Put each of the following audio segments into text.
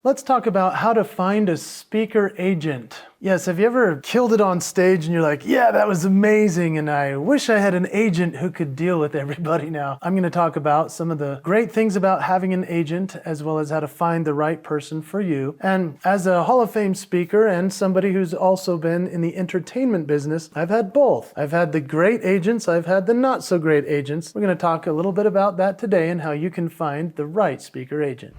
Let's talk about how to find a speaker agent. Yes, have you ever killed it on stage and you're like, yeah, that was amazing, and I wish I had an agent who could deal with everybody now. I'm going to talk about some of the great things about having an agent, as well as how to find the right person for you. And as a Hall of Fame speaker and somebody who's also been in the entertainment business, I've had both. I've had the great agents, I've had the not so great agents. We're going to talk a little bit about that today and how you can find the right speaker agent.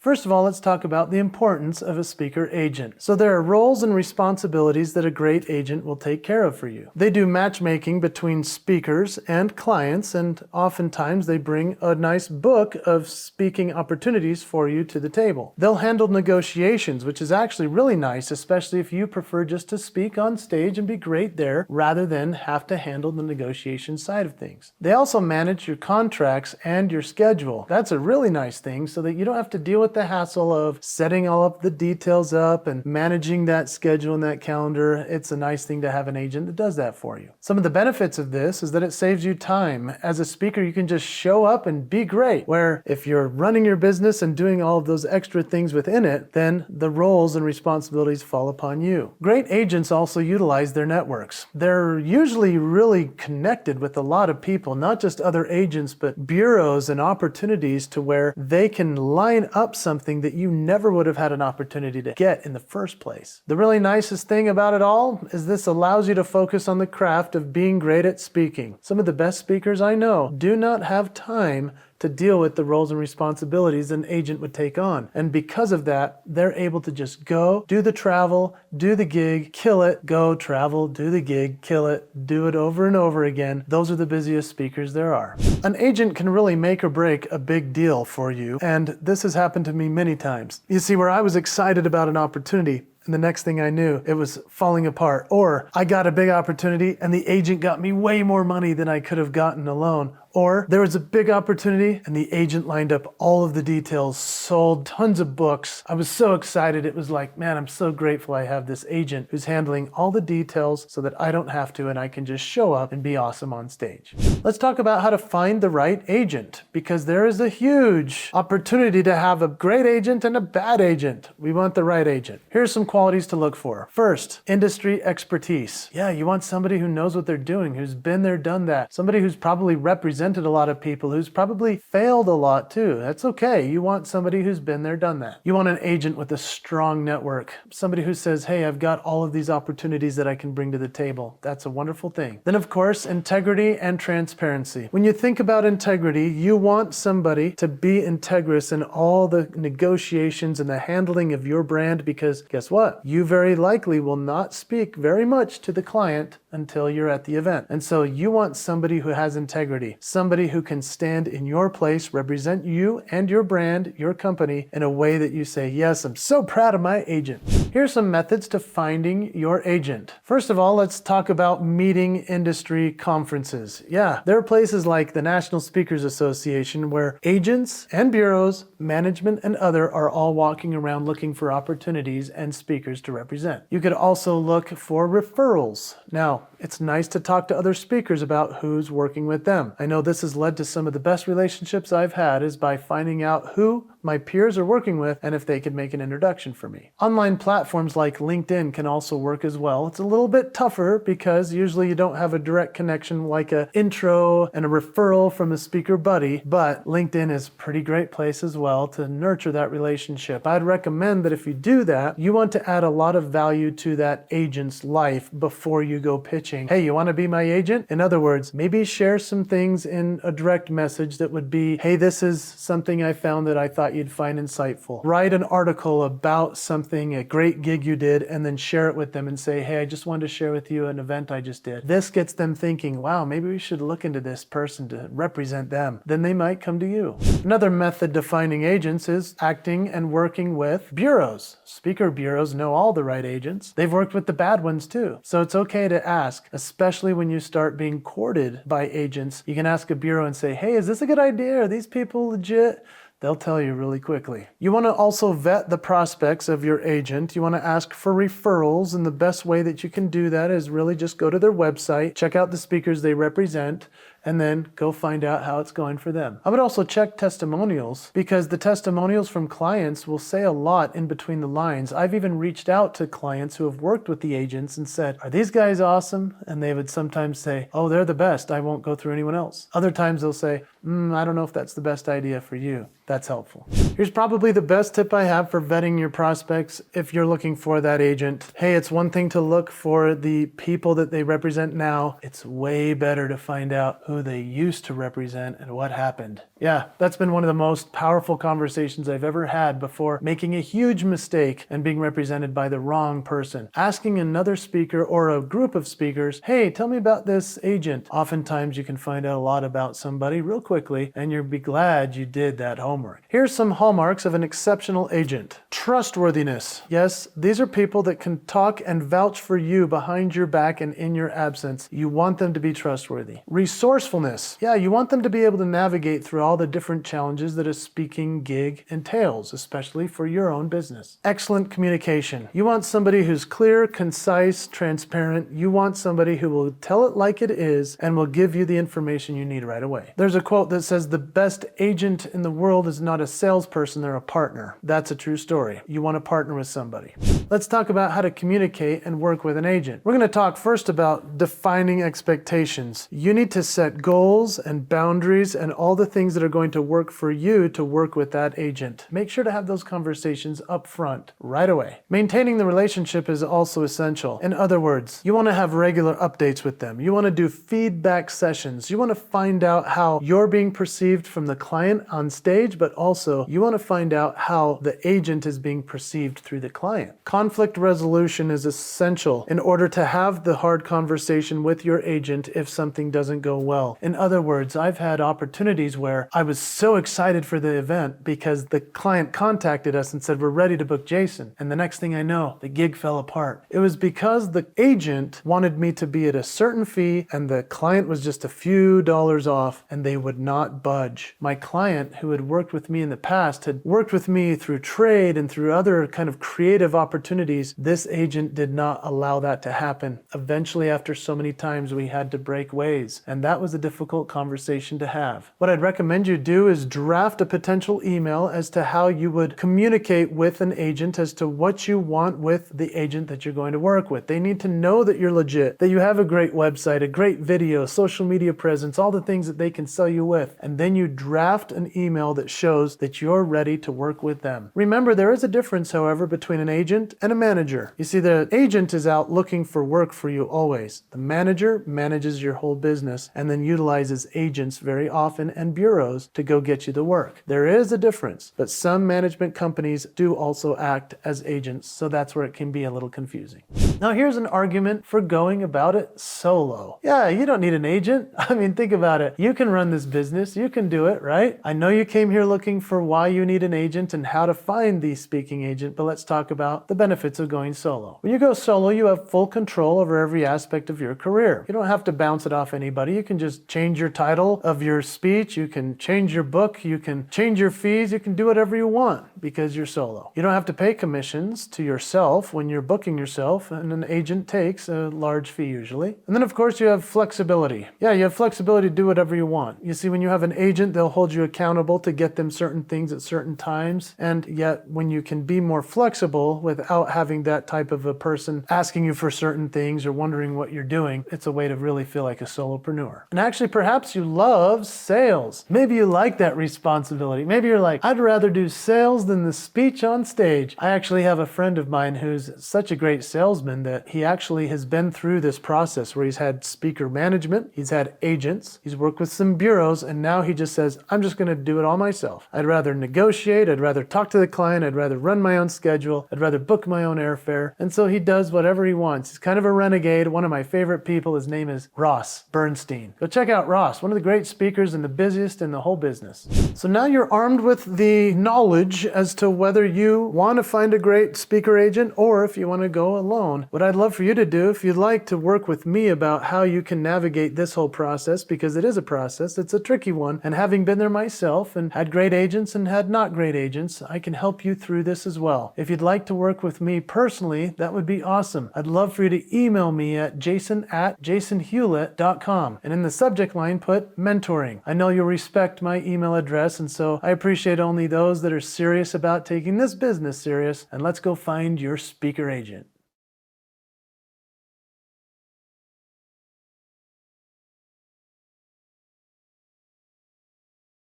First of all, let's talk about the importance of a speaker agent. So there are roles and responsibilities that a great agent will take care of for you. They do matchmaking between speakers and clients, and oftentimes they bring a nice book of speaking opportunities for you to the table. They'll handle negotiations, which is actually really nice, especially if you prefer just to speak on stage and be great there, rather than have to handle the negotiation side of things. They also manage your contracts and your schedule. That's a really nice thing, so that you don't have to deal with the hassle of setting all of the details up and managing that schedule and that calendar. It's a nice thing to have an agent that does that for you. Some of the benefits of this is that it saves you time. As a speaker, you can just show up and be great, where if you're running your business and doing all of those extra things within it, then the roles and responsibilities fall upon you. Great agents also utilize their networks. They're usually really connected with a lot of people, not just other agents, but bureaus and opportunities to where they can line up something that you never would have had an opportunity to get in the first place. The really nicest thing about it all is this allows you to focus on the craft of being great at speaking. Some of the best speakers I know do not have time to deal with the roles and responsibilities an agent would take on. And because of that, they're able to just go, do the travel, do the gig, kill it, go, travel, do the gig, kill it, do it over and over again. Those are the busiest speakers there are. An agent can really make or break a big deal for you, and this has happened to me many times. You see, where I was excited about an opportunity, and the next thing I knew, it was falling apart. Or I got a big opportunity and the agent got me way more money than I could have gotten alone. Or there was a big opportunity and the agent lined up all of the details, sold tons of books. I was so excited. It was like, man, I'm so grateful I have this agent who's handling all the details so that I don't have to, and I can just show up and be awesome on stage. Let's talk about how to find the right agent, because there is a huge opportunity to have a great agent and a bad agent. We want the right agent. Here's some qualities to look for. First, industry expertise. Yeah, you want somebody who knows what they're doing, who's been there, done that. Somebody who's probably represented a lot of people, who's probably failed a lot too. That's okay. You want somebody who's been there, done that. You want an agent with a strong network. Somebody who says, hey, I've got all of these opportunities that I can bring to the table. That's a wonderful thing. Then of course, integrity and transparency. When you think about integrity, you want somebody to be integrous in all the negotiations and the handling of your brand, because guess what? You very likely will not speak very much to the client until you're at the event. And so you want somebody who has integrity, somebody who can stand in your place, represent you and your brand, your company, in a way that you say, yes, I'm so proud of my agent. Here's some methods to finding your agent. First of all, let's talk about meeting industry conferences. Yeah, there are places like the National Speakers Association where agents and bureaus, management and other are all walking around looking for opportunities and speakers to represent. You could also look for referrals. Now, it's nice to talk to other speakers about who's working with them. I know this has led to some of the best relationships I've had is by finding out who my peers are working with and if they could make an introduction for me. Online platforms like LinkedIn can also work as well. It's a little bit tougher because usually you don't have a direct connection like an intro and a referral from a speaker buddy, but LinkedIn is a pretty great place as well to nurture that relationship. I'd recommend that if you do that, you want to add a lot of value to that agent's life before you go pitching. Hey, you want to be my agent? In other words, maybe share some things in a direct message that would be, hey, this is something I found that I thought you'd find insightful. Write an article about something, a great gig you did, and then share it with them and say, hey, I just wanted to share with you an event I just did. This gets them thinking, wow, maybe we should look into this person to represent them. Then they might come to you. Another method to finding agents is acting and working with bureaus. Speaker bureaus know all the right agents. They've worked with the bad ones too. So it's okay to ask, especially when you start being courted by agents. You can ask a bureau and say, hey, is this a good idea? Are these people legit? They'll tell you really quickly. You want to also vet the prospects of your agent. You want to ask for referrals, and the best way that you can do that is really just go to their website, check out the speakers they represent, and then go find out how it's going for them. I would also check testimonials, because the testimonials from clients will say a lot in between the lines. I've even reached out to clients who have worked with the agents and said, "Are these guys awesome?" And they would sometimes say, "Oh, they're the best. I won't go through anyone else." Other times they'll say, "I don't know if that's the best idea for you." That's helpful. Here's probably the best tip I have for vetting your prospects if you're looking for that agent. Hey, it's one thing to look for the people that they represent now. It's way better to find out who they used to represent and what happened. Yeah, that's been one of the most powerful conversations I've ever had before making a huge mistake and being represented by the wrong person. Asking another speaker or a group of speakers, "Hey, tell me about this agent." Oftentimes you can find out a lot about somebody real quickly, and you'll be glad you did that homework. Here's some hallmarks of an exceptional agent. Trustworthiness. Yes, these are people that can talk and vouch for you behind your back and in your absence. You want them to be trustworthy. Resourcefulness. Yeah, you want them to be able to navigate through all the different challenges that a speaking gig entails, especially for your own business. Excellent communication. You want somebody who's clear, concise, transparent. You want somebody who will tell it like it is and will give you the information you need right away. There's a quote that says, "The best agent in the world is not a salesperson, they're a partner." That's a true story. You want to partner with somebody. Let's talk about how to communicate and work with an agent. We're going to talk first about defining expectations. You need to set goals and boundaries and all the things that are going to work for you to work with that agent. Make sure to have those conversations up front right away. Maintaining the relationship is also essential. In other words, you want to have regular updates with them. You want to do feedback sessions. You want to find out how you're being perceived from the client on stage, but also you want to find out how the agent is being perceived through the client. Conflict resolution is essential in order to have the hard conversation with your agent if something doesn't go well. In other words, I've had opportunities where I was so excited for the event because the client contacted us and said, "We're ready to book Jason." And the next thing I know, the gig fell apart. It was because the agent wanted me to be at a certain fee and the client was just a few dollars off, and they would not budge. My client, who had worked with me in the past, had worked with me through trade and through other kind of creative opportunities. This agent did not allow that to happen. Eventually, after so many times, we had to break ways, and that was a difficult conversation to have. What I'd recommend you do is draft a potential email as to how you would communicate with an agent as to what you want with the agent that you're going to work with. They need to know that you're legit, that you have a great website, a great video, social media presence, all the things that they can sell you with. And then you draft an email that shows that you're ready to work with them. Remember, there is a difference, however, between an agent and a manager. You see, the agent is out looking for work for you always. The manager manages your whole business and then utilizes agents very often and bureaus to go get you the work. There is a difference, but some management companies do also act as agents, so that's where it can be a little confusing. Now, here's an argument for going about it solo. Yeah, you don't need an agent. I mean, think about it. You can run this business. You can do it, right? I know you came here looking for why you need an agent and how to find the speaking agent, but let's talk about the benefits of going solo. When you go solo, you have full control over every aspect of your career. You don't have to bounce it off anybody. You can just change your title of your speech. You can change your book. You can change your fees. You can do whatever you want because you're solo. You don't have to pay commissions to yourself when you're booking yourself, and an agent takes a large fee usually. And then, of course, you have flexibility. Yeah, you have flexibility to do whatever you want. You see, when you have an agent, they'll hold you accountable to get them certain things at certain times, and yet when you can be more flexible without having that type of a person asking you for certain things or wondering what you're doing, it's a way to really feel like a solopreneur. And actually, perhaps you love sales. Maybe you like that responsibility. Maybe you're like, I'd rather do sales than the speech on stage. I actually have a friend of mine who's such a great salesman that he actually has been through this process where he's had speaker management, he's had agents, he's worked with some bureaus, and now he just says, I'm just going to do it all myself. I'd rather negotiate, I'd rather talk to the client, I'd rather run my own schedule, I'd rather book my own airfare. And so he does whatever he wants. He's kind of a renegade. One of my favorite people, his name is Ross Bernstein. Go check out Ross, one of the great speakers and the busiest in the whole business. So now you're armed with the knowledge as to whether you want to find a great speaker agent or if you want to go alone. What I'd love for you to do, if you'd like to work with me about how you can navigate this whole process, because it is a process, it's a tricky one, and having been there myself and had great agents and had not great agents, I can help you through this as well. If you'd like to work with me personally, that would be awesome. I'd love for you to email me at jason@jasonhewlett.com and in the subject line put mentoring. I know you'll respect my email address, and so I appreciate only those that are serious about taking this business serious, and let's go find your speaker agent.